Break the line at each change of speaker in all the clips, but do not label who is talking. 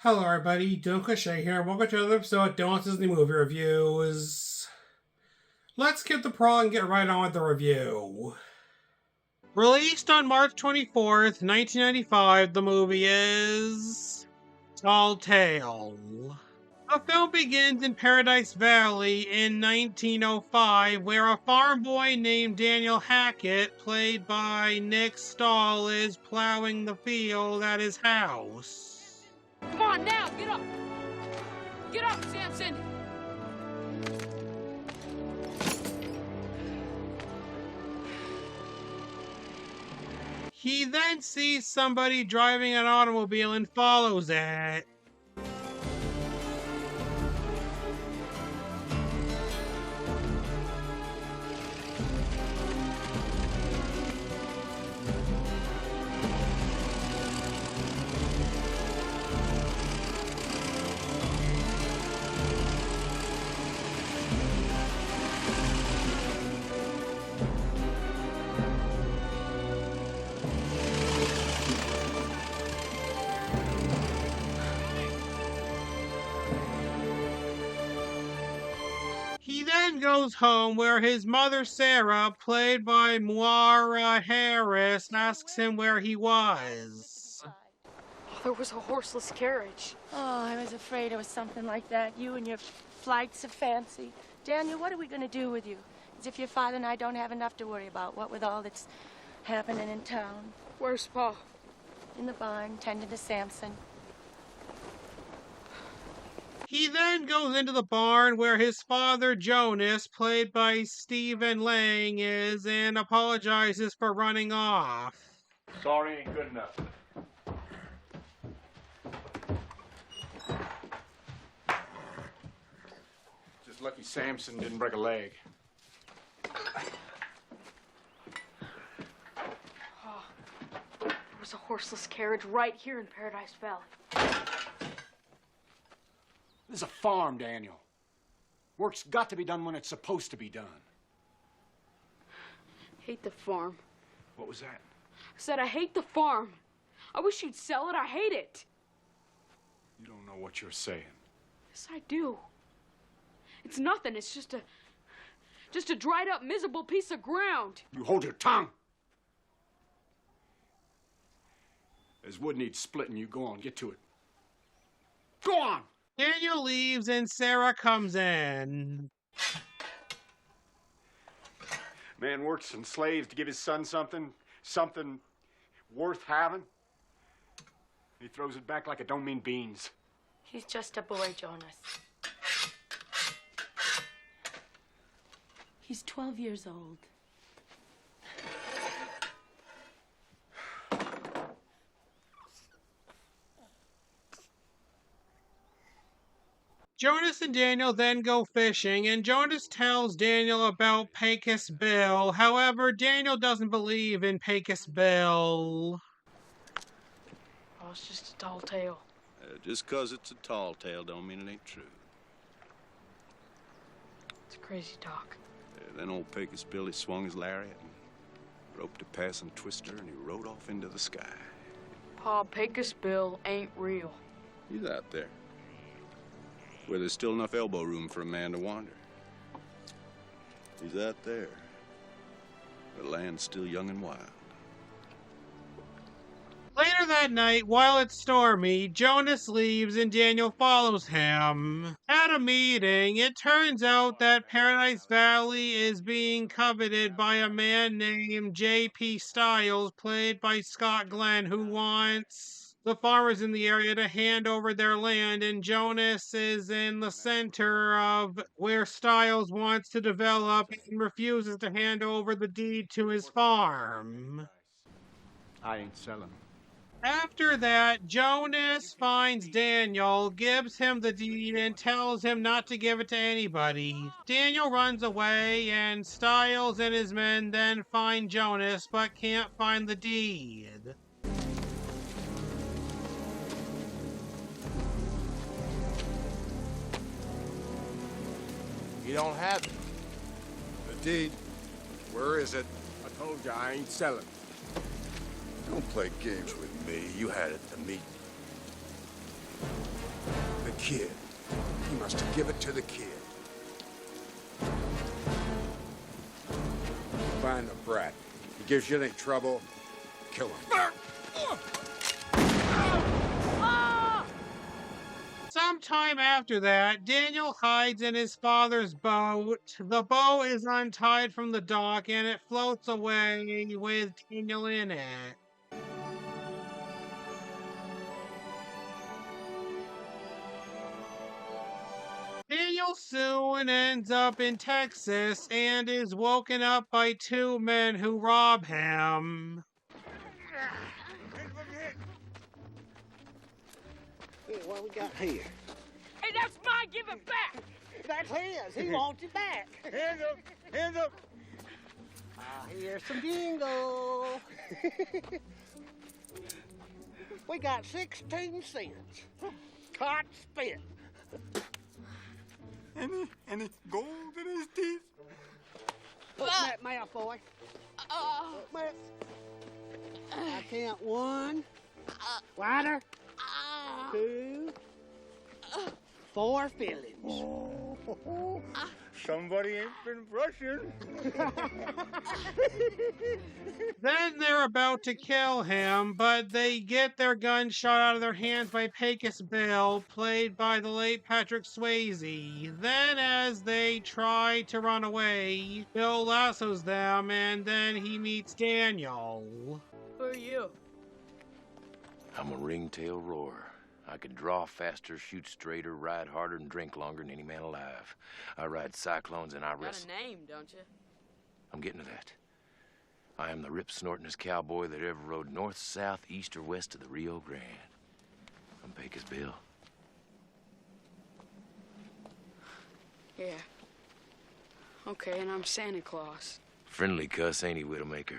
Hello everybody, Don't Cliche here. Welcome to another episode of Don't Disney Movie Reviews. Let's skip the prologue and get right on with the review. Released on March 24th, 1995, the movie is Tall Tale. The film begins in Paradise Valley in 1905, where a farm boy named Daniel Hackett, played by Nick Stahl, is plowing the field at his house.
Come on now, get up! Get up, Samson!
He then sees somebody driving an automobile and follows it. He then goes home where his mother Sarah, played by Moira Harris, asks him where he was.
Oh, there was a horseless carriage.
Oh, I was afraid it was something like that. You and your flights of fancy. Daniel, what are we going to do with you? As if your father and I don't have enough to worry about, what with all that's happening in town.
Where's Pa?
In the barn, tending to Samson.
He then goes into the barn where his father Jonas, played by Stephen Lang, is and apologizes for running off.
Sorry ain't good enough. Just lucky Samson didn't break a leg.
Oh, there was a horseless carriage right here in Paradise Valley.
This is a farm, Daniel. Work's got to be done when it's supposed to be done.
Hate the farm.
What was that?
I said I hate the farm. I wish you'd sell it. I hate it.
You don't know what you're saying.
Yes, I do. It's nothing. It's just a dried up, miserable piece of ground.
You hold your tongue. There's wood needs splitting. You go on, get to it. Go on!
Daniel leaves and Sarah comes in.
Man works and slaves to give his son something worth having. He throws it back like it don't mean beans.
He's just a boy, Jonas. He's 12 years old.
Jonas and Daniel then go fishing, and Jonas tells Daniel about Pecos Bill. However, Daniel doesn't believe in Pecos Bill.
Oh, it's just a tall tale.
Just 'cause it's a tall tale don't mean it ain't true.
It's crazy talk.
Then old Pecos Bill, he swung his lariat and roped a passing twister, and he rode off into the sky.
Pa, Pecos Bill ain't real.
He's out there, where there's still enough elbow room for a man to wander. He's out there. The land's still young and wild.
Later that night, while it's stormy, Jonas leaves and Daniel follows him. At a meeting, it turns out that Paradise Valley is being coveted by a man named J.P. Stiles, played by Scott Glenn, who wants the farmers in the area to hand over their land, and Jonas is in the center of where Stiles wants to develop and refuses to hand over the deed to his farm.
I ain't selling.
After that, Jonas finds Daniel, gives him the deed, and tells him not to give it to anybody. Daniel runs away, and Stiles and his men then find Jonas, but can't find the deed.
You don't have it. The deed. Where is it?
I told you I ain't selling.
Don't play games with me. You had it to meet. The kid. He must give it to the kid. Find the brat. He gives you any trouble, kill him.
Sometime after that, Daniel hides in his father's boat. The boat is untied from the dock and it floats away with Daniel in it. Daniel soon ends up in Texas and is woken up by two men who rob him.
Hey, what we got here?
Hey, that's mine! Give it back!
That's his. He wants it back.
Hands up! Hands up!
Here's some jingle. We got 16 cents. Hot spit.
Any gold in his teeth?
Open that mouth, boy. Open it. I count 1. Wider. 2. 4 fillings.
Somebody ain't been brushing.
Then they're about to kill him, but they get their guns shot out of their hands by Pecos Bill, played by the late Patrick Swayze. Then as they try to run away, Bill lassos them, and then he meets Daniel.
Who are you?
I'm a ringtail roarer. I can draw faster, shoot straighter, ride harder, and drink longer than any man alive. I ride cyclones and I
Got
wrestle.
a name, don't you?
I'm getting to that. I am the rip-snortingest cowboy that ever rode north, south, east, or west of the Rio Grande. I'm Pecos Bill.
Yeah. Okay, and I'm Santa Claus.
Friendly cuss, ain't he, Widowmaker?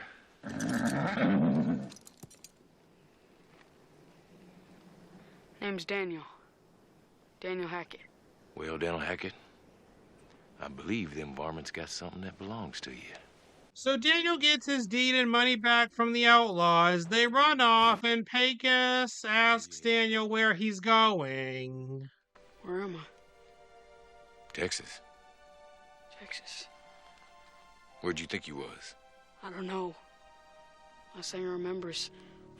Name's Daniel. Daniel Hackett.
Well, Daniel Hackett, I believe them varmints got something that belongs to you.
So Daniel gets his deed and money back from the outlaws. They run off, and Pecos asks Daniel where he's going.
Where am I?
Texas.
Texas.
Where'd you think you was?
I don't know. Last thing I remember is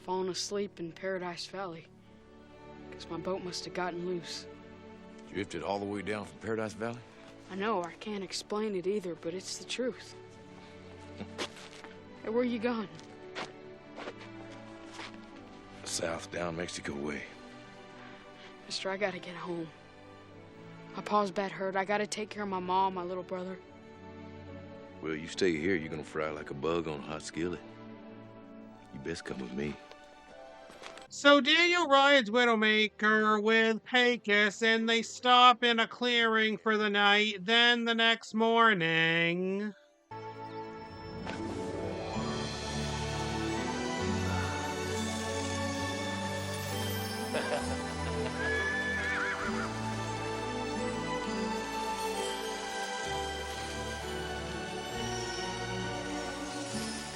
falling asleep in Paradise Valley. Guess my boat must have gotten loose.
Drifted all the way down from Paradise Valley?
I know, I can't explain it either, but it's the truth. Hey, where you going?
South, down Mexico way.
Mister, I gotta get home. My pa's bad hurt. I gotta take care of my mom, my little brother.
Well, you stay here, you're gonna fry like a bug on a hot skillet. You best come with me.
So Daniel rides Widowmaker with Pecos, and they stop in a clearing for the night. Then the next morning...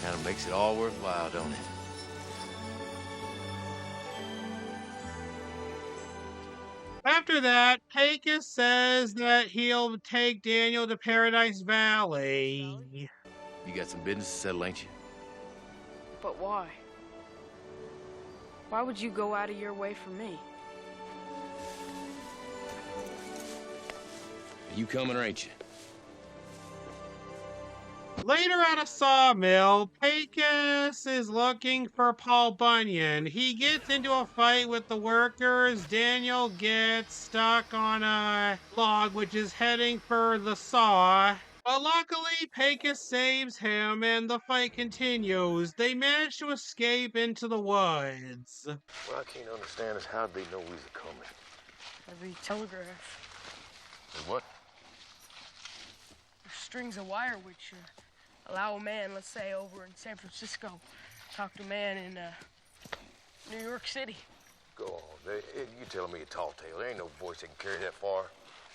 Kind of makes it all worthwhile, don't it?
After that, Pecos says that he'll take Daniel to Paradise Valley.
You got some business to settle, ain't you?
But why? Why would you go out of your way for me?
You coming or ain't you?
Later at a sawmill, Pecos is looking for Paul Bunyan. He gets into a fight with the workers. Daniel gets stuck on a log which is heading for the saw. But luckily, Pecos saves him and the fight continues. They manage to escape into the woods.
What I can't understand is how they know we was coming.
Every telegraph.
And what?
Strings of wire which allow a man, let's say over in San Francisco, talk to a man in New York City.
Go on. You telling me a tall tale. There ain't no voice that can carry that far.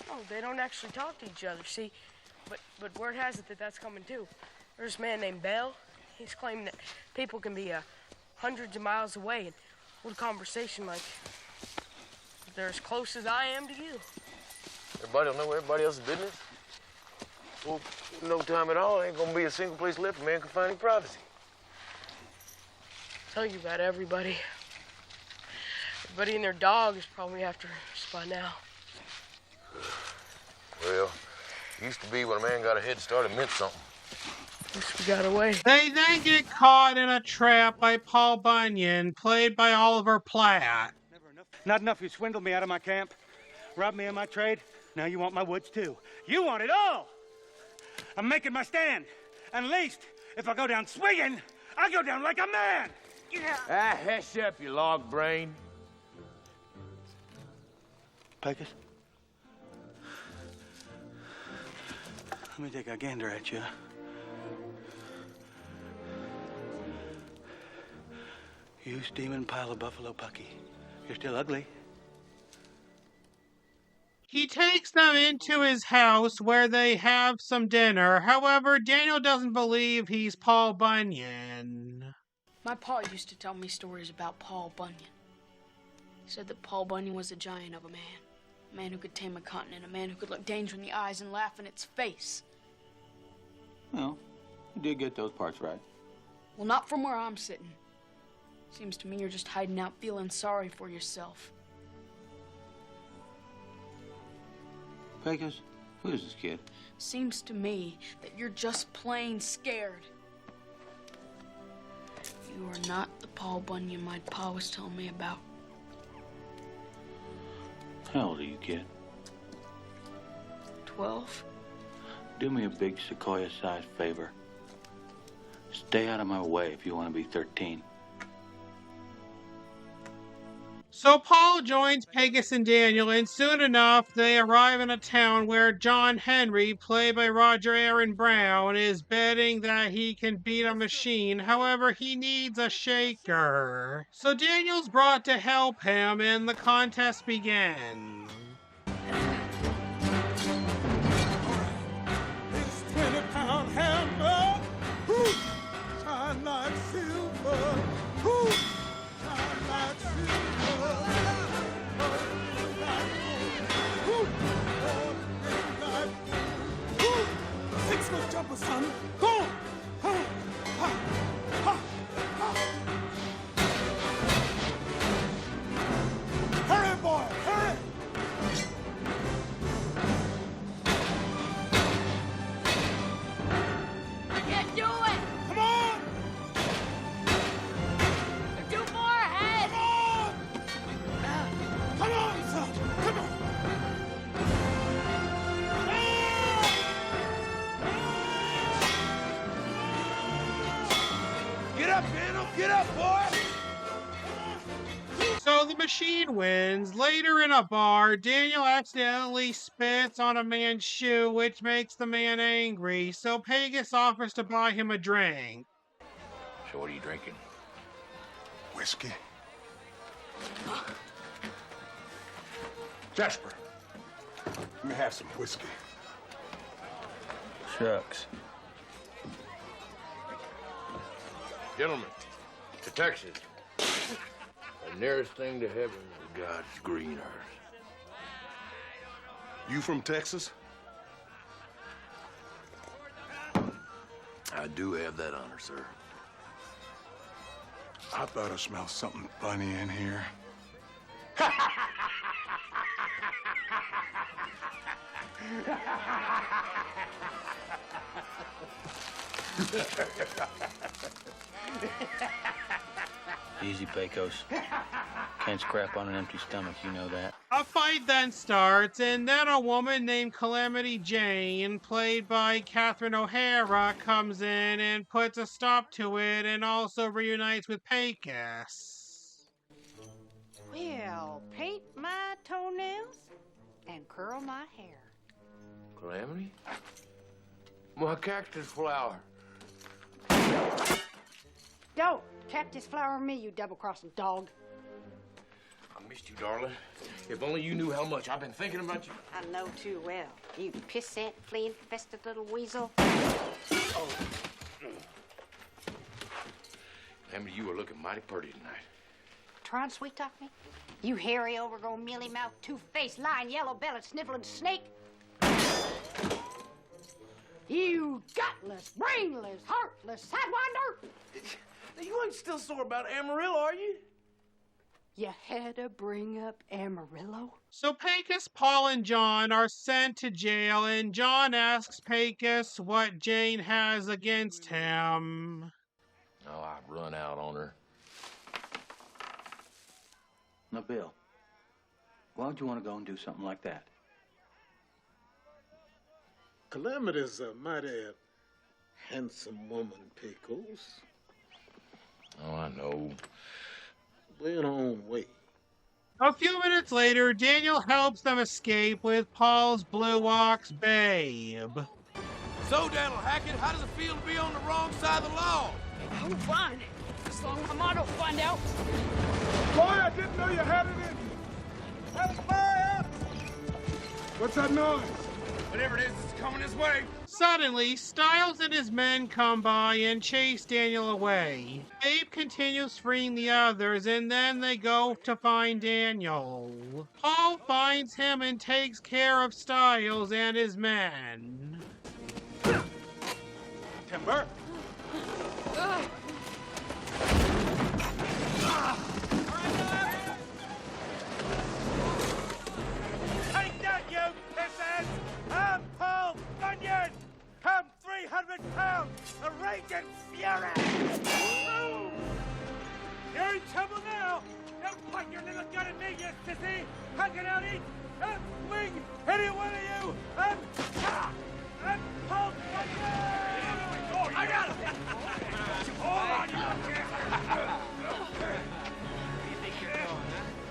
No, they don't actually talk to each other, see? But word has it that that's coming too. There's a man named Bell. He's claiming that people can be hundreds of miles away and hold a conversation like They're as close as I am to you.
Everybody will know everybody else's business. Well, no time at all, ain't gonna be a single place left a man can find any privacy.
Tell you about everybody. Everybody and their dog is probably after us by now.
Well, used to be when a man got a head start, it meant something.
At least we got away.
They then get caught in a trap by Paul Bunyan, played by Oliver Platt.
Not enough you swindled me out of my camp, robbed me of my trade. Now you want my woods too. You want it all. I'm making my stand. And at least, if I go down swinging, I go down like a man. Yeah.
Ah, hush up, you log brain.
Pecos, let me take a gander at you. You steaming pile of buffalo pucky. You're still ugly.
He takes them into his house where they have some dinner. However, Daniel doesn't believe he's Paul Bunyan.
My pa used to tell me stories about Paul Bunyan. He said that Paul Bunyan was a giant of a man who could tame a continent, a man who could look danger in the eyes and laugh in its face.
Well, you did get those parts right.
Well, not from where I'm sitting. Seems to me you're just hiding out feeling sorry for yourself.
Pecos, who is this kid?
Seems to me that you're just plain scared. You are not the Paul Bunyan my pa was telling me about.
How old are you, kid?
12?
Do me a big sequoia-sized favor. Stay out of my way if you want to be 13.
So Paul joins Pegasus and Daniel, and soon enough they arrive in a town where John Henry, played by Roger Aaron Brown, is betting that he can beat a machine. However, he needs a shaker. So Daniel's brought to help him, and the contest begins.
It's 20-pound hammer. Woo! Shine like silver. Woo! Shine like silver. Six-foot jumper, son. Go on. Ha, ha, ha, ha. Hurry, boy, hurry.
I can't do it!
Come on.
You're too far ahead!
Come on, son. Come on.
Get up, Daniel! Get up, boy!
So the machine wins. Later in a bar, Daniel accidentally spits on a man's shoe, which makes the man angry. So Pegasus offers to buy him a drink.
So what are you drinking?
Whiskey. Jasper, let me have some whiskey.
Shucks.
Gentlemen, to Texas. The nearest thing to heaven is God's green earth.
You from Texas?
I do have that honor, sir.
I thought I smelled something funny in here.
Easy, Pecos. Can't scrap on an empty stomach, you know that.
A fight then starts, and then a woman named Calamity Jane, played by Catherine O'Hara, comes in and puts a stop to it and also reunites with Pecos.
Well, paint my toenails and curl my hair.
Calamity? My cactus flower.
Don't cactus flower me, you double-crossing dog.
I missed you, darling. If only you knew how much I've been thinking about you.
I know too well. You pissant, flea-infested little weasel.
Calamity, you are looking mighty pretty tonight.
trying to sweet-talk me? You hairy, overgrown, mealy-mouthed, two-faced, lying, yellow-bellied, sniveling snake! You gutless, brainless, heartless sidewinder!
You ain't still sore about Amarillo, are you?
You had to bring up Amarillo?
So Pecos, Paul, and John are sent to jail, and John asks Pecos what Jane has against him.
Oh, I've run out on her.
Now, Bill, why would you want to go and do something like that?
Calamity's a mighty handsome woman, Pickles.
Oh, I know.
In her own way.
A few minutes later, Daniel helps them escape with Paul's Blue Ox Babe.
So, Daniel Hackett, how does it feel to be on the wrong side of the law?
I'm fine. As long as my mom don't find out.
Boy, I didn't know you had it in you. Hey, fire! What's that noise?
Whatever it is, it's coming this way.
Suddenly, Styles and his men come by and chase Daniel away. Babe continues freeing the others, and then they go to find Daniel. Paul finds him and takes care of Styles and his men.
Timber! Take that, you pissheads! I'm Paul Bunyan! I'm 300 pounds of raging fury! Boom! You're in trouble now! Don't point your little gun at me, you sissy! I can out eat and swing any one of you! I'm Paul Bunyan! I got him! Hold on, you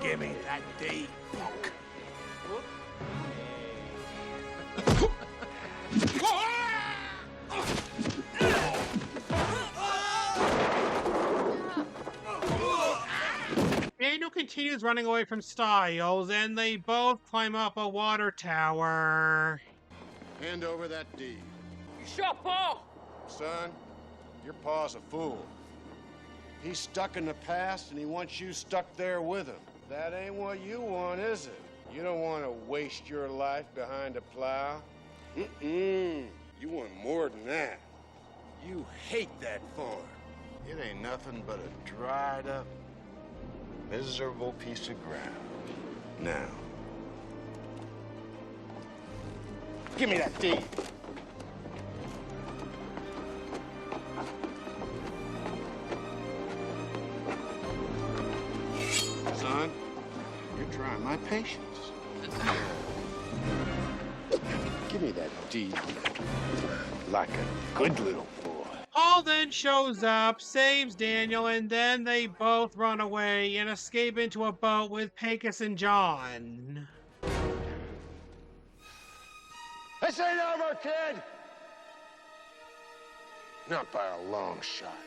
Give me that D, punk.
Daniel continues running away from Styles, and they both climb up a water tower.
Hand over that deed.
You shot Paul!
Son, your pa's a fool. He's stuck in the past, and he wants you stuck there with him. That ain't what you want, is it? You don't want to waste your life behind a plow. You want more than that. You hate that farm. It ain't nothing but a dried up, miserable piece of ground. Now, give me that deed. Son, you're trying my patience. Give me that deed. Like a good little boy.
Paul then shows up, saves Daniel, and then they both run away and escape into a boat with Pecos and John.
This ain't over, kid! Not by a long shot.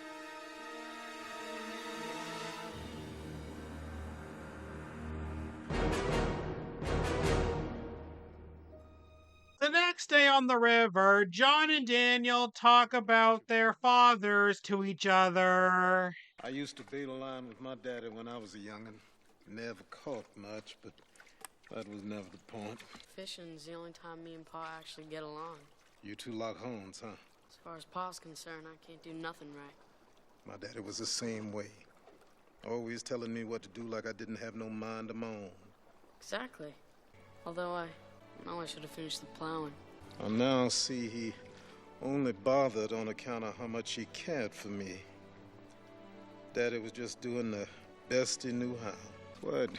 The next day on the river, John and Daniel talk about their fathers to each other.
I used to beat a line with my daddy when I was a youngin'. Never caught much, but that was never the point.
Fishing's the only time me and Pa actually get along.
You two lock horns, huh?
As far as Pa's concerned, I can't do nothing right.
My daddy was the same way. Always telling me what to do like I didn't have no mind of my own.
Exactly. Although I know I should have finished the plowing.
I now see he only bothered on account of how much he cared for me. Daddy was just doing the best he knew how. What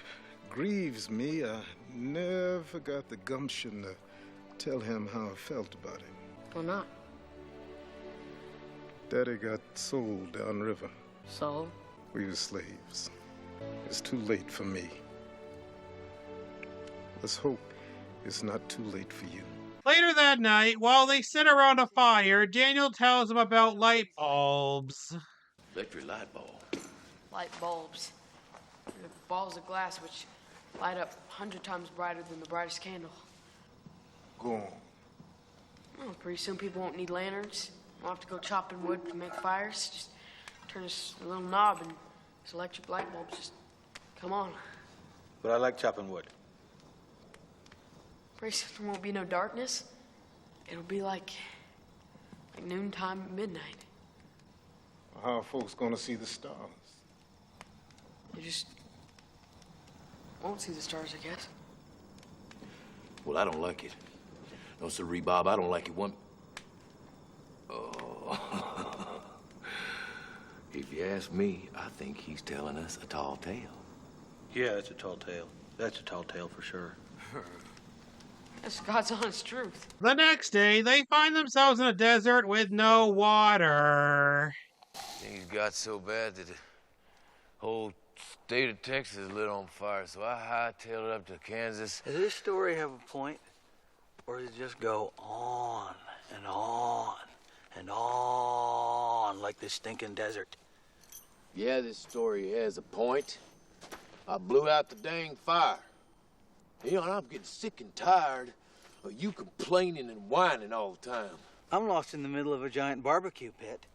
grieves me, I never got the gumption to tell him how I felt about him.
Why not?
Daddy got sold downriver.
Sold?
We were slaves. It's too late for me. Let's hope it's not too late for you.
Later that night, while they sit around a fire, Daniel tells them about light bulbs.
Electric light bulb.
Light bulbs. They're balls of glass which light up 100 times brighter than the brightest candle.
Go on.
Well, pretty soon people won't need lanterns. Won't have to go chopping wood to make fires. Just turn this little knob and this electric light bulbs just Come on.
But I like chopping wood.
Pretty soon there won't be no darkness. It'll be like noontime, midnight.
How are folks gonna see the stars?
You just won't see the stars, I guess.
Well, I don't like it. No, sirree, Bob, I don't like it one... Oh. If you ask me, I think he's telling us a tall tale.
Yeah, it's a tall tale. That's a tall tale for sure.
That's God's honest truth.
The next day, they find themselves in a desert with no water.
Things got so bad that the whole state of Texas lit on fire, so I hightailed it up to Kansas.
Does this story have a point? Or does it just go on and on and on like this stinking desert?
Yeah, this story has a point. I blew out the dang fire. You know, and I'm getting sick and tired of you complaining and whining all the time.
I'm lost in the middle of a giant barbecue pit,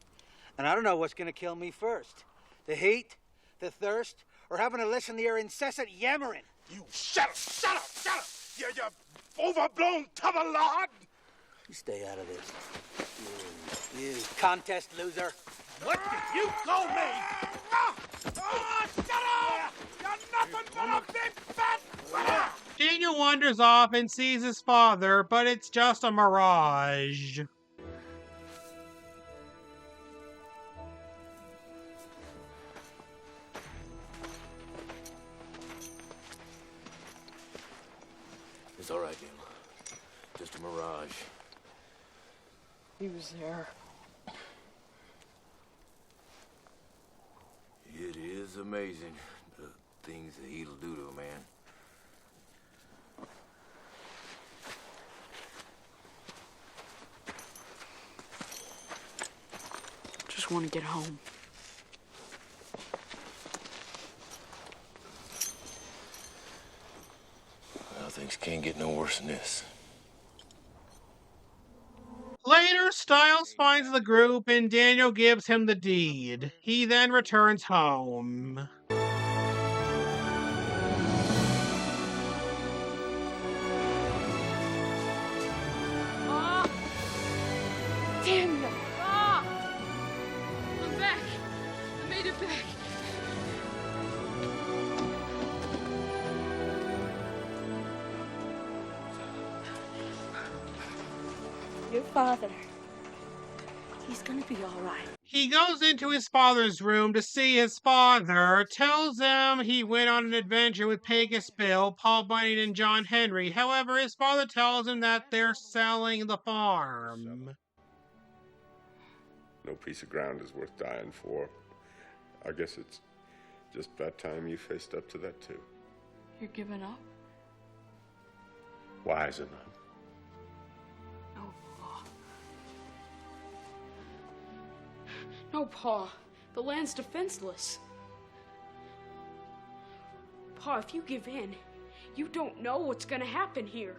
and I don't know what's gonna kill me first. The heat, the thirst, or having to listen to your incessant yammering.
You shut up, shut up, shut up! You overblown tub of lard!
You stay out of this. You contest loser.
What did you call me? Shut up! You're nothing but a big fat...
Daniel wanders off and sees his father, but it's just a mirage.
It's all right, Daniel. Just a mirage.
He was there.
It is amazing the things that he'll do to a man.
Just want to get home.
Well, things can't get no worse than this.
Later, Styles finds the group and Daniel gives him the deed. He then returns home.
Daniel! Ah! I'm back! I made it back!
Your father. He's gonna be all right.
He goes into his father's room to see his father, tells him he went on an adventure with Pecos Bill, Paul Bunyan, and John Henry. However, his father tells him that they're selling the farm.
No piece of ground is worth dying for. I guess it's just about time you faced up to that, too.
You're giving up?
Wise enough.
No, Pa. No, Pa. The land's defenseless. Pa, if you give in, you don't know what's gonna happen here.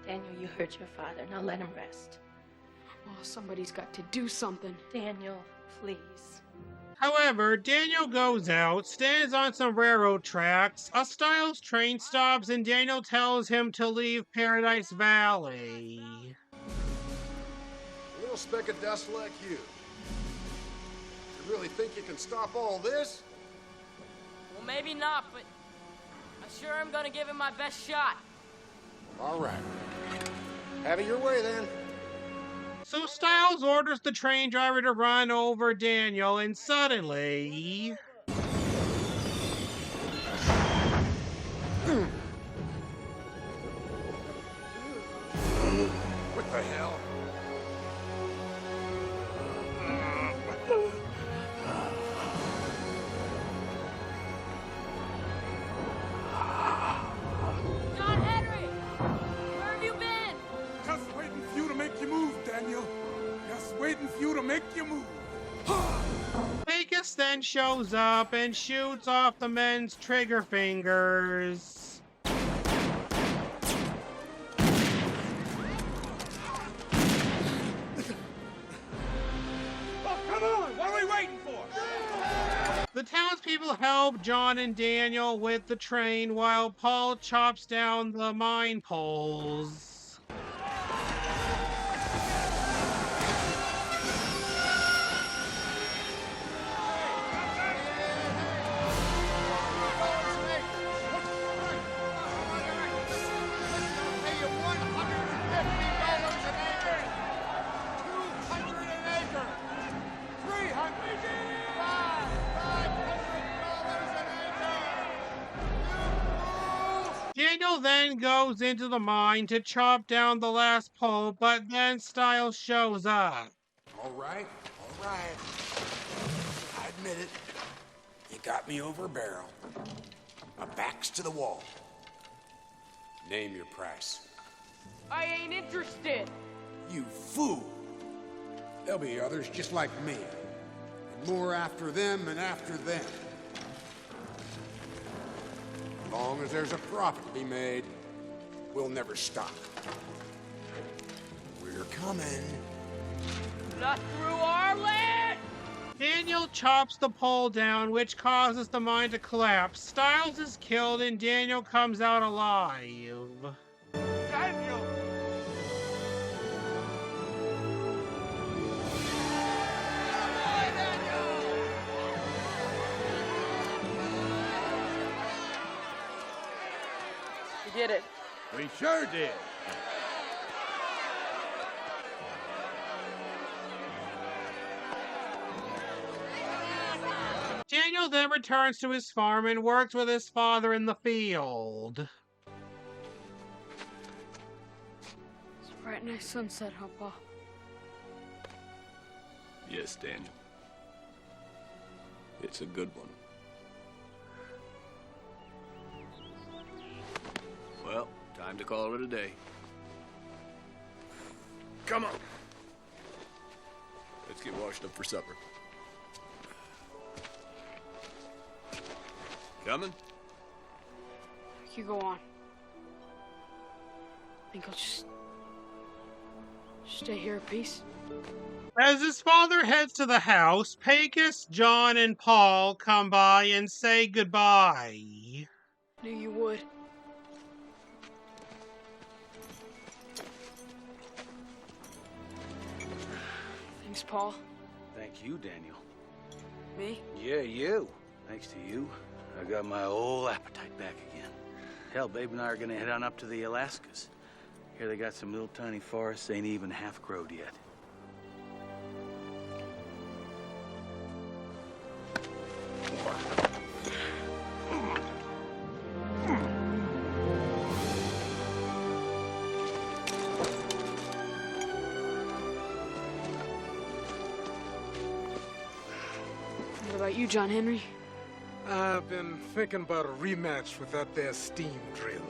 Daniel, you hurt your father. Now let him rest.
Oh, somebody's got to do something.
Daniel, please.
However, Daniel goes out, stands on some railroad tracks, a Styles train stops, and Daniel tells him to leave Paradise Valley.
A little speck of dust like you. You really think you can stop all this?
Well, maybe not, but I sure am gonna give it my best shot.
All right. Have it your way, then.
So Styles orders the train driver to run over Daniel, and suddenly...
What the hell?
John Henry! Where have you been?
Just waiting for you to make your move, Daniel. Just waiting for you to make your move.
Pecos then shows up and shoots off the men's trigger fingers.
Oh, come on! What are we waiting for?
The townspeople help John and Daniel with the train while Paul chops down the mine poles. Daniel then goes into the mine to chop down the last pole, but then Styles shows up.
All right. I admit it. You got me over a barrel. My back's to the wall. Name your price.
I ain't interested.
You fool! There'll be others just like me. And more after them and after them. As long as there's a profit to be made, we'll never stop. We're coming.
Not through our land!
Daniel chops the pole down, which causes the mine to collapse. Styles is killed and Daniel comes out alive.
Daniel!
We did it.
We sure did.
Daniel then returns to his farm and works with his father in the field.
It's a bright nice sunset, huh, Pa?
Yes, Daniel. It's a good one. Well, time to call it a day. Come on. Let's get washed up for supper. Coming?
You go on. Think I'll just stay here at peace?
As his father heads to the house, Pecos, John, and Paul come by and say goodbye.
Knew you would. Thanks, Paul.
Thank you, Daniel.
Me?
Yeah, you. Thanks to you, I got my old appetite back again. Hell, Babe and I are gonna head on up to the Alaskas. Here they got some little tiny forests, ain't even half growed yet.
What about you, John Henry?
I've been thinking about a rematch with that there steam drill.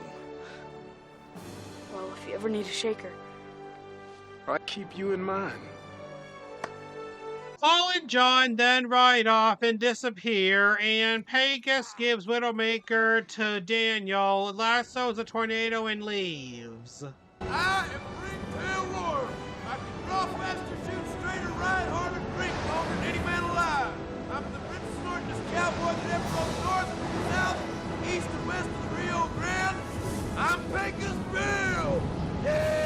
Well, if you ever need a shaker.
I keep you in mind.
Paul and John then ride off and disappear, and Pecos gives Widowmaker to Daniel, lassos a tornado, and leaves.
I am Ringtail Roar. I can draw faster, shoot straighter, ride harder, drink longer than any man alive. I'm the richest, snortingest cowboy that ever rode north, south, east, and west of the Rio Grande. I'm Pecos Bill. Yeah!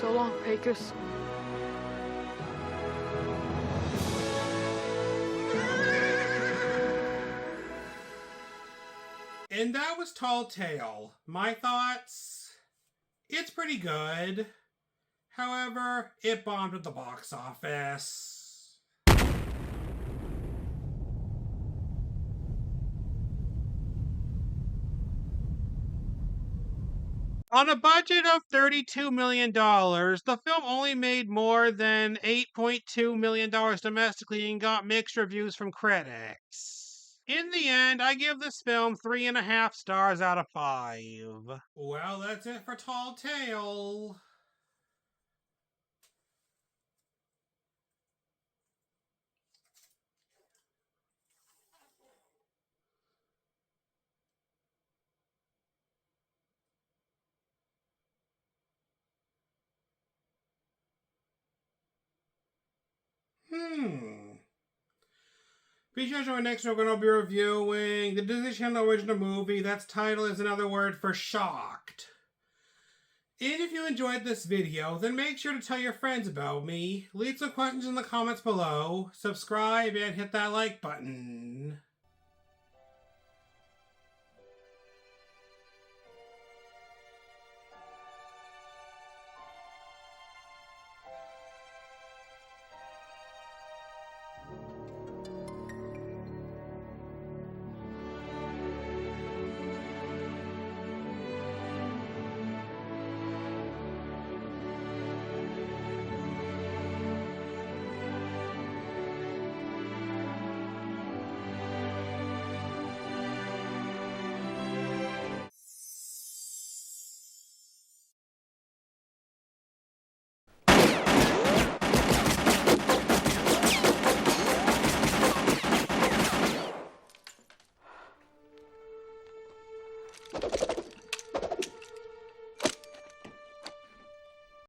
So long, Pecos.
And that was Tall Tale. My thoughts? It's pretty good. However, it bombed at the box office. On a budget of $32 million, the film only made more than $8.2 million domestically and got mixed reviews from critics. In the end, I give this film 3.5 stars out of 5. Well, that's it for Tall Tale. Be sure to join next week when I'll be reviewing the Disney Channel original movie that's titled is another word for shocked. And if you enjoyed this video, then make sure to tell your friends about me, leave some questions in the comments below, subscribe, and hit that like button.
You